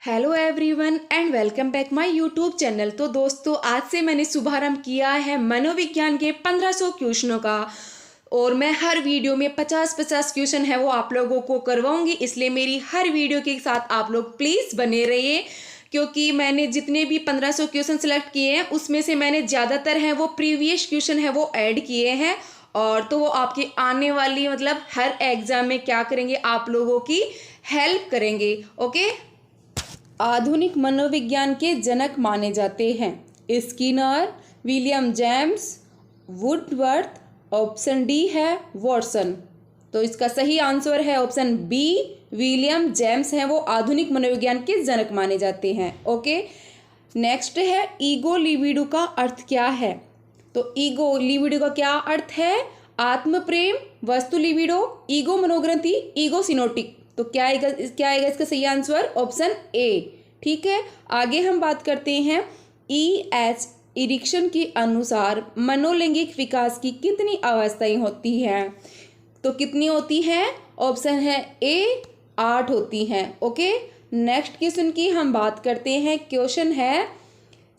Hello everyone and welcome back my YouTube channel. तो दोस्तों, आज से मैंने शुभारंभ किया है मनोविज्ञान के 1500 क्वेश्चनों का और मैं हर वीडियो में 50-50 क्वेश्चन है वो आप लोगों को करवाऊंगी। इसलिए मेरी हर वीडियो के साथ आप लोग प्लीज़ बने रहिए, क्योंकि मैंने जितने भी 1500 क्वेश्चन सेलेक्ट किए हैं उसमें से मैंने ज़्यादातर हैं वो प्रीवियस क्वेश्चन है वो ऐड किए हैं और तो वो आपकी आने वाली हर एग्ज़ाम में क्या करेंगे, आप लोगों की हेल्प करेंगे। ओके, आधुनिक मनोविज्ञान के जनक माने जाते हैं Skinner, William James, Woodworth. Option D है वॉटसन। तो इसका सही आंसर है ऑप्शन बी, विलियम जेम्स हैं वो आधुनिक मनोविज्ञान के जनक माने जाते हैं। ओके, नेक्स्ट है ईगो लिबिडो का अर्थ क्या है। तो ईगो लिबिडो का क्या अर्थ है? आत्म प्रेम, वस्तु लिबिडो, ईगो मनोग्रंथि, ईगो सिनोटिक। तो क्या आएगा इसका सही आंसर? Option A. ठीक है, आगे हम बात करते हैं EH इरिक्शन के अनुसार मनोलैंगिक विकास की कितनी अवस्थाएं होती हैं। तो कितनी होती हैं? ऑप्शन है ए, 8 होती हैं। ओके, नेक्स्ट क्वेश्चन की हम बात करते हैं। क्वेश्चन है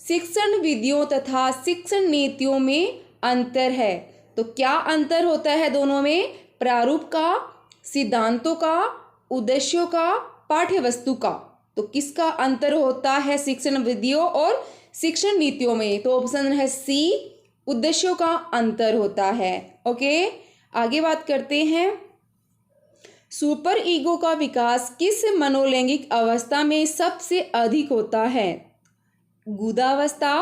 शिक्षण विधियों तथा शिक्षण नीतियों में अंतर है। तो क्या अंतर होता है दोनों में? प्रारूप का, सिद्धांतों का, उद्देश्यों का, पाठ्यवस्तु का। तो किसका अंतर होता है शिक्षण विधियों और शिक्षण नीतियों में? तो ऑप्शन है सी, उद्देश्यों का अंतर होता है। ओके, आगे बात करते हैं सुपर ईगो का विकास किस मनोलैंगिक अवस्था में सबसे अधिक होता है? गुदावस्था,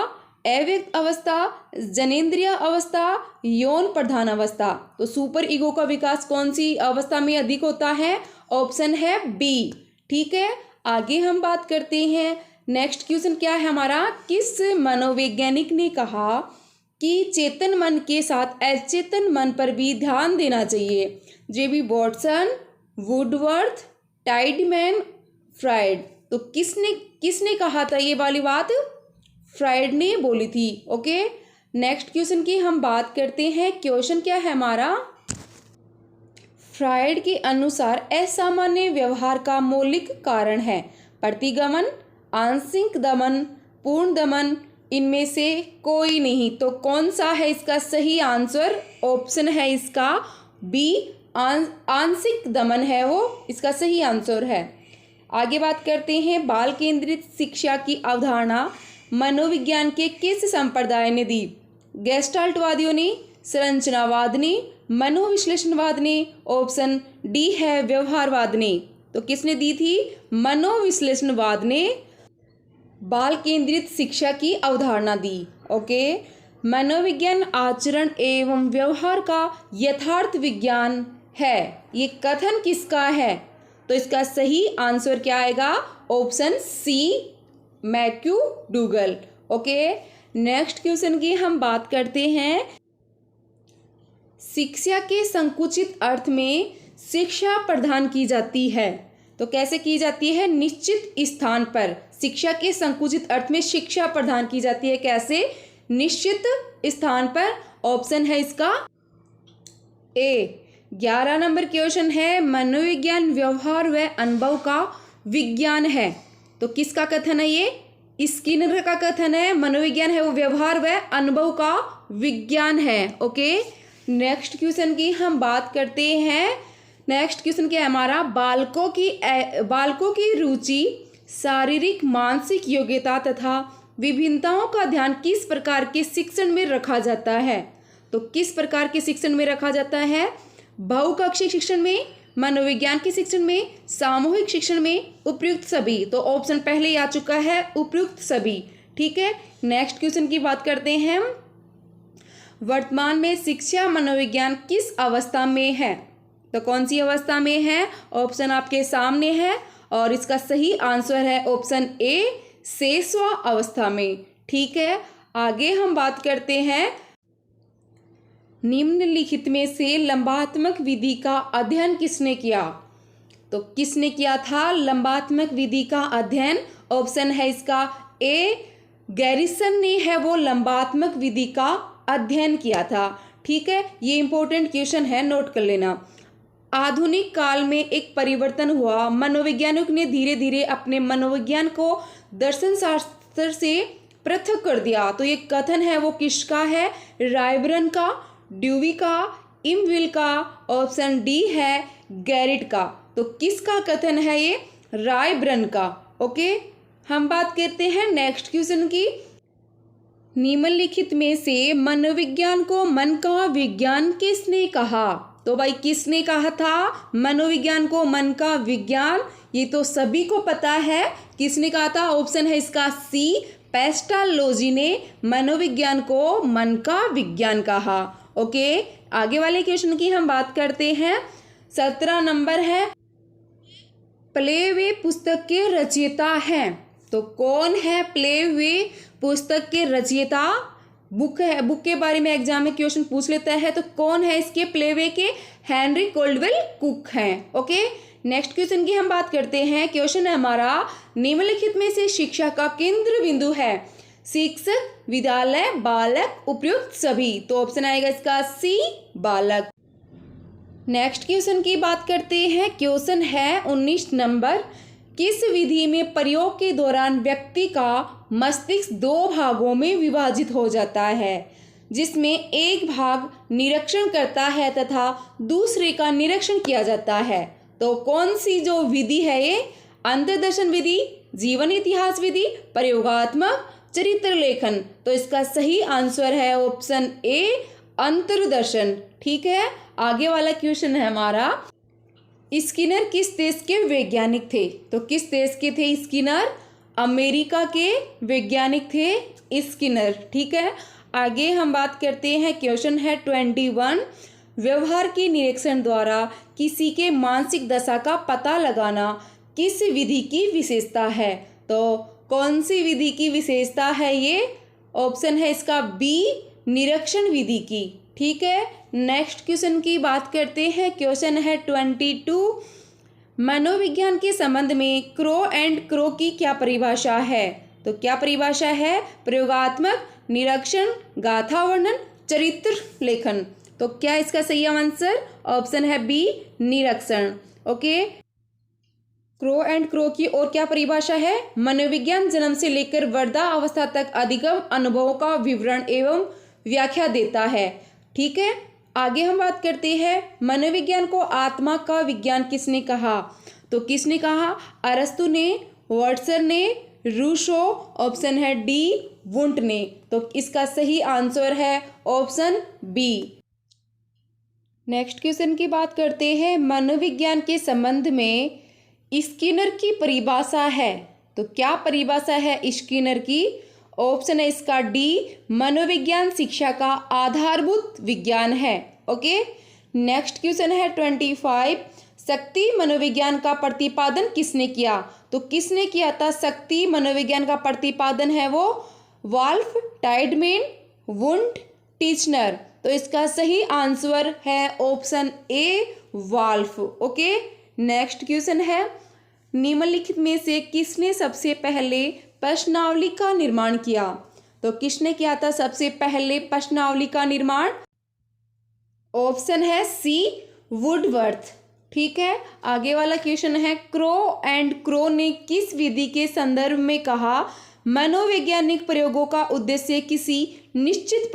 अव्यक्त अवस्था, जनेंद्रिय अवस्था, यौन प्रधान अवस्था। तो सुपर ईगो का विकास कौन सी अवस्था में अधिक होता है? ऑप्शन है बी। ठीक है, आगे हम बात करते हैं। नेक्स्ट क्वेश्चन क्या है हमारा? किस मनोवैज्ञानिक ने कहा कि चेतन मन के साथ अचेतन मन पर भी ध्यान देना चाहिए? जेबी वॉटसन, वुडवर्थ, टाइडमैन, फ्रायड। तो किसने कहा था ये वाली बात? फ्रायड ने बोली थी। ओके, नेक्स्ट क्वेश्चन की हम बात करते हैं। क्वेश्चन क्या है हमारा? फ्रायड के अनुसार असामान्य व्यवहार का मौलिक कारण है प्रतिगमन, आंशिक दमन, पूर्ण दमन, इनमें से कोई नहीं। तो कौन सा है इसका सही आंसर? ऑप्शन है इसका बी, आंशिक दमन है वो इसका सही आंसर है। आगे बात करते हैं बाल केंद्रित शिक्षा की अवधारणा मनोविज्ञान के किस संप्रदाय ने दी? गेस्टाल्टवादियों ने, संरचनावाद ने, मनोविश्लेषणवाद ने। ऑप्शन डी है व्यवहारवाद ने। तो किसने दी थी? मनोविश्लेषणवाद ने बाल केंद्रित शिक्षा की अवधारणा दी। ओके, मनोविज्ञान आचरण एवं व्यवहार का यथार्थ विज्ञान है, ये कथन किसका है? तो इसका सही आंसर क्या आएगा? Option C, McDougall. Okay, next question की हम बात करते हैं। शिक्षा के संकुचित अर्थ में शिक्षा प्रदान की जाती है। तो कैसे की जाती है? निश्चित स्थान पर शिक्षा के संकुचित अर्थ में शिक्षा प्रदान की जाती है। कैसे? निश्चित स्थान पर। ऑप्शन है इसका ए। 11 नंबर क्वेश्चन है मनोविज्ञान व्यवहार व अनुभव का विज्ञान है। तो किसका कथन है ये? स्किनर का कथन है। मनोविज्ञान है वो व्यवहार व अनुभव का विज्ञान है। ओके, नेक्स्ट क्वेश्चन की हम बात करते हैं। नेक्स्ट क्वेश्चन क्या है हमारा? बालकों की रुचि, शारीरिक मानसिक योग्यता तथा विभिन्नताओं का ध्यान किस प्रकार के शिक्षण में रखा जाता है? तो किस प्रकार के शिक्षण में रखा जाता है? बहुकक्षीय शिक्षण में, मनोविज्ञान के शिक्षण में, सामूहिक शिक्षण में, उपयुक्त सभी। तो ऑप्शन पहले ही आ चुका है, उपयुक्त सभी। ठीक है, नेक्स्ट क्वेश्चन की बात करते हैं। वर्तमान में शिक्षा मनोविज्ञान किस अवस्था में है? तो कौन सी अवस्था में है? ऑप्शन आपके सामने है और इसका सही आंसर है ऑप्शन ए, शेषवा अवस्था में। ठीक है, आगे हम बात करते हैं। निम्नलिखित में से लंबात्मक विधि का अध्ययन किसने किया? तो किसने किया था लंबात्मक विधि का अध्ययन? ऑप्शन है इसका ए, गैरिसन ने है वो लंबात्मक विधि का अध्ययन किया था। ठीक है, ये इंपॉर्टेंट क्वेश्चन है, नोट कर लेना। आधुनिक काल में एक परिवर्तन हुआ। मनोवैज्ञानिक ने धीरे धीरे अपने मनोविज्ञान को दर्शन शास्त्र से पृथक कर दिया। तो ये कथन है वो किसका है? रायबर्न का, ड्यूवी का, इमविल का, ऑप्शन डी है गैरिट का। तो किसका कथन है ये? रायबर्न का। ओके, हम बात करते हैं नेक्स्ट क्वेश्चन की। निम्नलिखित में से मनोविज्ञान को मन का विज्ञान किसने कहा? तो भाई किसने कहा था मनोविज्ञान को मन का विज्ञान? ये तो सभी को पता है। किसने कहा था? ऑप्शन है इसका सी, पेस्टालोजी ने मनोविज्ञान को मन का विज्ञान कहा। ओके, आगे वाले क्वेश्चन की हम बात करते हैं। 17 नंबर है, प्लेवे पुस्तक के रचयिता हैं। तो कौन है प्लेवे पुस्तक के रचयिता? बुक है, बुक के बारे में एग्जाम में क्वेश्चन पूछ लेता है। तो कौन है इसके प्लेवे के? हेनरी कोल्डवेल कुक हैं। ओके, नेक्स्ट क्वेश्चन की हम बात करते हैं। क्वेश्चन है हमारा, निम्नलिखित में से शिक्षा का केंद्र बिंदु है? शिक्षक, विद्यालय, बालक, उपयुक्त सभी। तो ऑप्शन आएगा इसका सी, बालक। नेक्स्ट क्वेश्चन की बात करते हैं। क्वेश्चन है 19 नंबर, किस विधि में प्रयोग के दौरान व्यक्ति का मस्तिष्क 2 भागों में विभाजित हो जाता है, जिसमें एक भाग निरीक्षण करता है तथा दूसरे का निरीक्षण किया जाता है? तो कौन सी जो विधि है ये? अंतर्दर्शन विधि, जीवन इतिहास विधि, प्रयोगात्मक, चरित्र लेखन। तो इसका सही आंसर है ऑप्शन ए, अंतर्दर्शन। ठीक है, आगे वाला क्वेश्चन है हमारा, स्किनर किस देश के वैज्ञानिक थे? तो किस देश के थे स्किनर? अमेरिका के वैज्ञानिक थे स्किनर। ठीक है, आगे हम बात करते हैं। क्वेश्चन है 21, व्यवहार के निरीक्षण द्वारा किसी के मानसिक दशा का पता लगाना किस विधि की विशेषता है? तो कौन सी विधि की विशेषता है ये? ऑप्शन है इसका बी, निरीक्षण विधि की। ठीक है, नेक्स्ट क्वेश्चन की बात करते हैं। क्वेश्चन है 22, मनोविज्ञान के संबंध में क्रो एंड क्रो की क्या परिभाषा है? तो क्या परिभाषा है? प्रयोगात्मक, निरीक्षण, गाथा वर्णन, चरित्र लेखन। तो क्या इसका सही आंसर? ऑप्शन है बी, निरीक्षण। ओके, क्रो एंड क्रो की और क्या परिभाषा है? मनोविज्ञान जन्म से लेकर वृद्धावस्था तक अधिगम अनुभवों का विवरण एवं व्याख्या देता है। ठीक है, आगे हम बात करते हैं। मनोविज्ञान को आत्मा का विज्ञान किसने कहा? तो किसने कहा? अरस्तु ने, वर्डसर ने, रूसो, ऑप्शन है डी, वुंट ने। तो इसका सही आंसर है ऑप्शन बी। नेक्स्ट क्वेश्चन की बात करते हैं। मनोविज्ञान के संबंध में स्किनर की परिभाषा है। तो क्या परिभाषा है स्किनर की? ऑप्शन है इसका डी, मनोविज्ञान शिक्षा का आधारभूत विज्ञान है। ओके, नेक्स्ट क्वेश्चन है 25, शक्ति मनोविज्ञान का प्रतिपादन किसने किया? तो किसने किया था शक्ति मनोविज्ञान का प्रतिपादन? है वो वाल्फ, टाइडमेन, वुंट, टीचनर। तो इसका सही आंसर है ऑप्शन ए, वाल्फ। ओके, नेक्स्ट क्वेश्चन है, निम्नलिखित में से किसने सबसे पहले प्रश्नावली का निर्माण किया? तो किसने किया था सबसे पहले प्रश्नावली का निर्माण? ऑप्शन है सी, वुडवर्थ। ठीक है, आगे वाला क्वेश्चन है, क्रो एंड क्रो ने किस विधि के संदर्भ में कहा मनोवैज्ञानिक प्रयोगों का उद्देश्य किसी निश्चित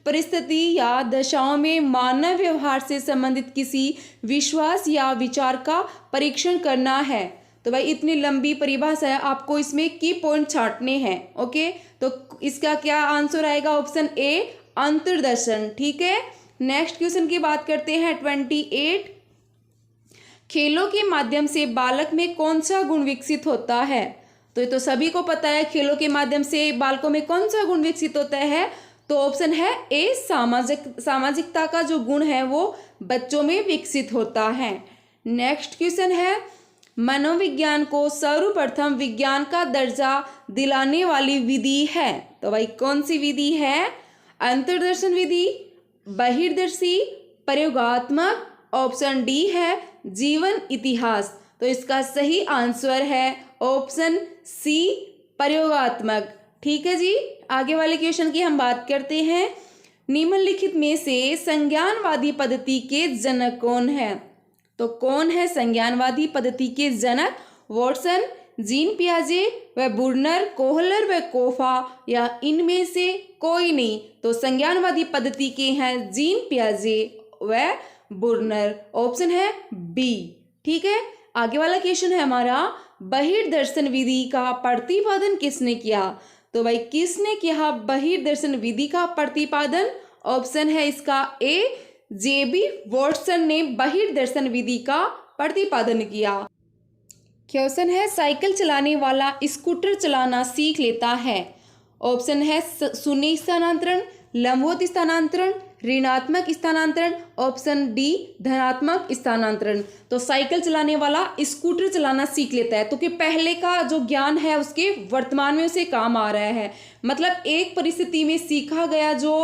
परिस्थिति या दशाओं में मानव व्यवहार से संबंधित किसी विश्वास या विचार का परीक्षण करना है? तो भाई इतनी लंबी परिभाषा है, आपको इसमें की पॉइंट छांटने हैं। ओके, तो इसका क्या आंसर आएगा? ऑप्शन ए, अंतर्दर्शन। ठीक है, नेक्स्ट क्वेश्चन की बात करते हैं 28, खेलों के माध्यम से बालक में कौन सा गुण विकसित होता है? तो ये तो सभी को पता है, खेलों के माध्यम से बालकों में कौन सा गुण विकसित होता है? तो ऑप्शन है ए, सामाजिकता का जो गुण है वो बच्चों में विकसित होता है। नेक्स्ट क्वेश्चन है, मनोविज्ञान को सर्वप्रथम विज्ञान का दर्जा दिलाने वाली विधि है? तो भाई कौन सी विधि है? अंतर्दर्शन विधि, बहिर्दर्शी, प्रयोगात्मक, ऑप्शन डी है जीवन इतिहास। तो इसका सही आंसर है ऑप्शन सी, प्रयोगात्मक। ठीक है जी, आगे वाले क्वेश्चन की हम बात करते हैं। निम्नलिखित में से संज्ञानवादी पद्धति के जनक कौन है? तो कौन है संज्ञानवादी पद्धति के जनक? वॉटसन, जीन पियाजे व बुर्नर, कोहलर व कोफा, या इनमें से कोई नहीं? तो संज्ञानवादी पद्धति के हैं जीन पियाजे व बुर्नर। ऑप्शन है बी। ठीक है, आगे वाला क्वेश्चन है हमारा, बहिर्दर्शन विधि का प्रतिपादन किसने किया? तो भाई किसने किया बहिर्दर्शन विधि का प्रतिपादन? ऑप्शन है इसका ए, जेबी वॉटसन ने बहिर्दर्शन विधि का प्रतिपादन किया। क्वेश्चन है, साइकिल चलाने वाला स्कूटर चलाना सीख लेता है। ऑप्शन है शून्य स्थानांतरण, लंबवत स्थानांतरण, ऋणात्मक स्थानांतरण, ऑप्शन डी धनात्मक स्थानांतरण। तो साइकिल चलाने वाला स्कूटर चलाना सीख लेता है, तो कि पहले का जो ज्ञान है उसके वर्तमान में उसे काम आ रहा है। मतलब एक परिस्थिति में सीखा गया जो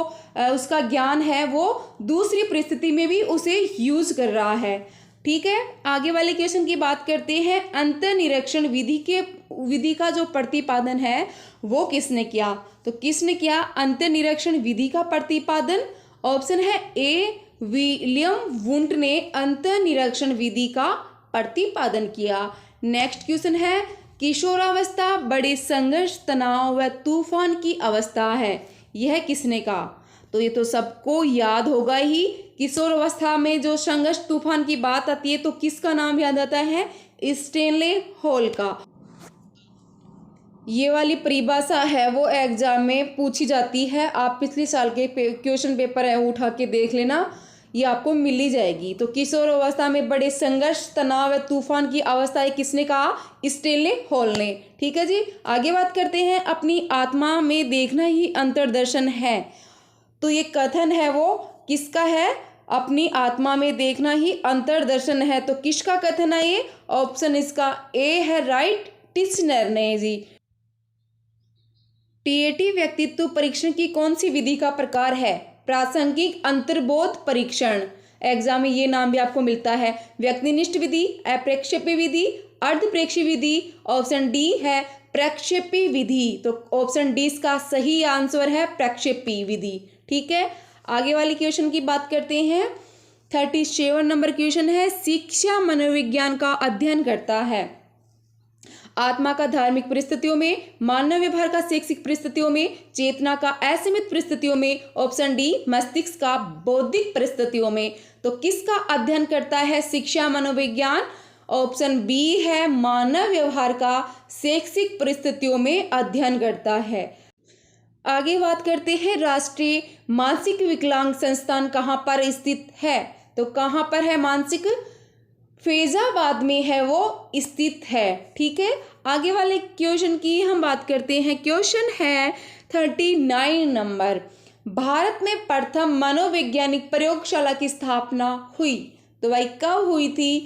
उसका ज्ञान है वो दूसरी परिस्थिति में भी उसे यूज कर रहा है। ठीक है, आगे वाले क्वेश्चन की बात करते हैं। अंतर्निरीक्षण विधि का जो प्रतिपादन है वो किसने किया? तो किसने किया अंतर्निरीक्षण विधि का प्रतिपादन? ऑप्शन है ए, विलियम वुंट ने अंतर्निरीक्षण विधि का प्रतिपादन किया। नेक्स्ट क्वेश्चन है, किशोरावस्था बड़े संघर्ष, तनाव व तूफान की अवस्था है, यह किसने कहा? तो ये तो सबको याद होगा ही, किशोरावस्था में जो संघर्ष तूफान की बात आती है तो किसका नाम याद आता है? स्टेनले हॉल का। ये वाली परिभाषा है वो एग्जाम में पूछी जाती है, आप पिछले साल के क्वेश्चन पेपर है उठा के देख लेना, ये आपको मिल ही जाएगी। तो किशोर अवस्था में बड़े संघर्ष, तनाव व तूफान की अवस्था किसने कहा? स्टेनले हॉल ने। ठीक है जी, आगे बात करते हैं, अपनी आत्मा में देखना ही अंतर्दर्शन है। तो ये कथन है वो किसका है? अपनी आत्मा में देखना ही अंतर्दर्शन है, तो किसका कथन है ये? ऑप्शन इसका ए है राइट टिचनर ने जी। टीएटी व्यक्तित्व परीक्षण की कौन सी विधि का प्रकार है? प्रासंगिक अंतर्बोध परीक्षण। एग्जाम में ये नाम भी आपको मिलता है। व्यक्तिनिष्ठ विधि, अप्रक्षेपी विधि, अर्धप्रेक्षी विधि, ऑप्शन डी है प्रक्षेपी विधि। तो ऑप्शन डी इसका सही आंसर है प्रक्षेपी विधि। ठीक है, आगे वाली क्वेश्चन की बात करते हैं। 37 नंबर क्वेश्चन है, शिक्षा मनोविज्ञान का अध्ययन करता है। आत्मा का धार्मिक परिस्थितियों में, मानव व्यवहार का शैक्षिक परिस्थितियों में, चेतना का असीमित परिस्थितियों में, ऑप्शन डी मस्तिष्क का बौद्धिक परिस्थितियों में। तो किसका अध्ययन करता है शिक्षा मनोविज्ञान? ऑप्शन बी है मानव व्यवहार का शैक्षिक परिस्थितियों में अध्ययन करता है। आगे बात करते हैं, राष्ट्रीय मानसिक विकलांग संस्थान कहाँ पर स्थित है? तो कहाँ पर है मानसिक? फैजाबाद में है वो स्थित है। ठीक है, आगे वाले क्वेश्चन की हम बात करते हैं। क्वेश्चन है 39 नंबर, भारत में प्रथम मनोवैज्ञानिक प्रयोगशाला की स्थापना हुई। तो भाई कब हुई थी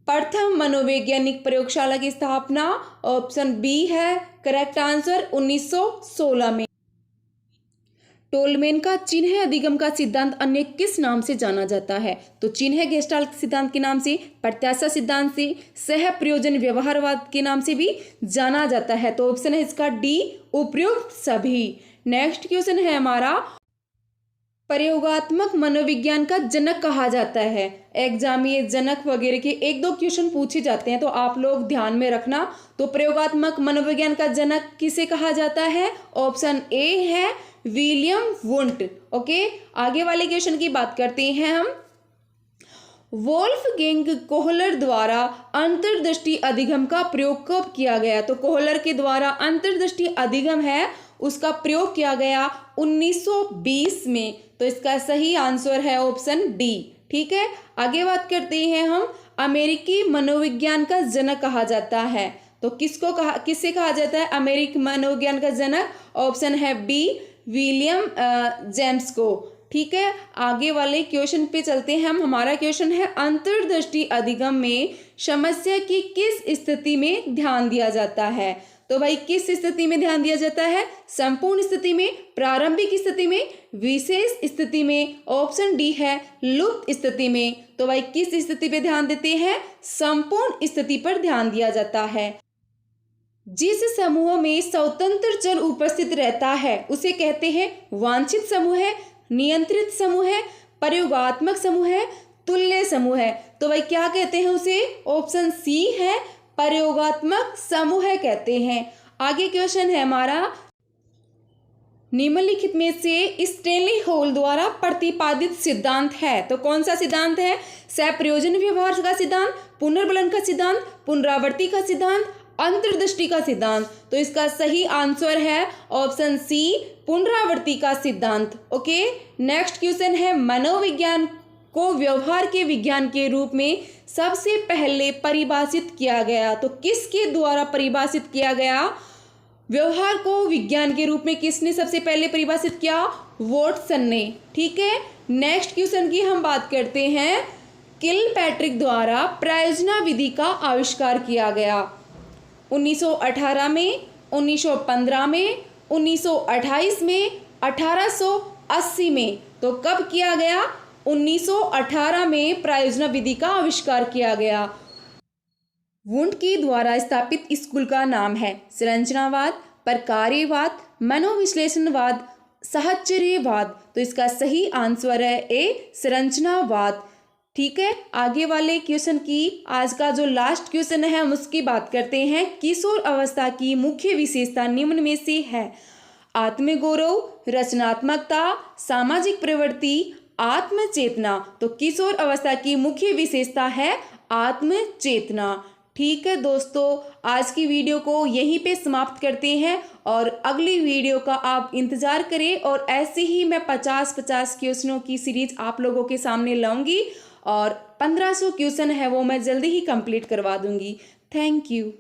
प्रथम मनोवैज्ञानिक प्रयोगशाला की स्थापना? ऑप्शन बी है करेक्ट आंसर 1916 में। टोलमेन का चिन्ह अधिगम का सिद्धांत अन्य किस नाम से जाना जाता है? तो चिन्ह गेस्टाल्ट सिद्धांत के नाम से, प्रत्याशा सिद्धांत से, सह प्रयोजन व्यवहारवाद के नाम से भी जाना जाता है। तो ऑप्शन है इसका डी उपयुक्त सभी। नेक्स्ट क्वेश्चन है हमारा, प्रयोगात्मक मनोविज्ञान का जनक कहा जाता है। एग्जाम में ये जनक वगैरह के 1-2 क्वेश्चन पूछे जाते हैं, तो आप लोग ध्यान में रखना। तो प्रयोगात्मक मनोविज्ञान का जनक किसे कहा जाता है? ऑप्शन ए है विलियम वुंट। ओके, आगे वाले क्वेश्चन की बात करते हैं हम। वोल्फगैंग कोहलर द्वारा अंतर्दृष्टि अधिगम का प्रयोग कब किया गया? तो कोहलर के द्वारा अंतर्दृष्टि अधिगम है उसका प्रयोग किया गया 1920 में। तो इसका सही आंसर है ऑप्शन डी। ठीक है, आगे बात करते हैं हम, अमेरिकी मनोविज्ञान का जनक कहा जाता है। तो किससे कहा जाता है अमेरिकी मनोविज्ञान का जनक? ऑप्शन है बी विलियम जेम्स को। ठीक है, आगे वाले क्वेश्चन पे चलते हैं हम। हमारा क्वेश्चन है, अंतर्दृष्टि अधिगम में समस्या की किस स्थिति में ध्यान दिया जाता है? तो भाई किस स्थिति में ध्यान दिया जाता है? संपूर्ण स्थिति में, प्रारंभिक स्थिति में, विशेष स्थिति में, ऑप्शन डी है लुप्त स्थिति में। तो भाई किस स्थिति पे ध्यान देते हैं? संपूर्ण स्थिति पर ध्यान दिया जाता है। जिस समूह में स्वतंत्र चर उपस्थित रहता है उसे कहते हैं वांछित समूह है, नियंत्रित समूह है, प्रयोगात्मक समूह है, तुल्य समूह है। तो भाई क्या कहते हैं उसे? ऑप्शन सी है, प्रयोगात्मक समूह कहते हैं। आगे क्वेश्चन है हमारा, निम्नलिखित में से स्टैनली हॉल द्वारा प्रतिपादित सिद्धांत है। तो कौन सा सिद्धांत है? सप्रयोजन व्यवहार का सिद्धांत, पुनर्बलन का सिद्धांत, पुनरावृत्ति का सिद्धांत, अंतर्दृष्टि का सिद्धांत। तो इसका सही आंसर है ऑप्शन सी, पुनरावृत्ति का सिद्धांत। ओके, नेक्स्ट क्वेश्चन है, मनोविज्ञान को व्यवहार के विज्ञान के रूप में सबसे पहले परिभाषित किया गया। तो किसके द्वारा परिभाषित किया गया? व्यवहार को विज्ञान के रूप में किसने सबसे पहले परिभाषित किया? वॉटसन ने। ठीक है, नेक्स्ट क्वेश्चन की हम बात करते हैं, किलपैट्रिक द्वारा प्रयोजना विधि का आविष्कार किया गया 1918 में, 1915 में, 1928 में, 1880 में। तो कब किया गया? 1918 में प्रयोजना विधि का आविष्कार किया गया। वुंड के द्वारा स्थापित स्कूल का नाम है संरचनावाद, प्रकार्यवाद, मनोविश्लेषणवाद, साहचर्यवाद। तो इसका सही आंसर है ए, संरचनावाद। ठीक है, आगे वाले क्वेश्चन की आज का जो लास्ट क्वेश्चन है हम उसकी बात करते हैं। किशोर अवस्था की मुख्य विशेषता निम्न में से है? आत्मगौरव, रचनात्मकता, सामाजिक प्रवृत्ति, आत्मचेतना। तो किशोर अवस्था की मुख्य विशेषता है आत्मचेतना। ठीक है दोस्तों, आज की वीडियो को यहीं पे समाप्त करते हैं और अगली वीडियो का आप इंतज़ार करें। और ऐसे ही मैं 50-50 क्वेश्चनों की सीरीज आप लोगों के सामने लाऊंगी और 1500 क्वेश्चन है वो मैं जल्दी ही कंप्लीट करवा दूंगी। Thank you.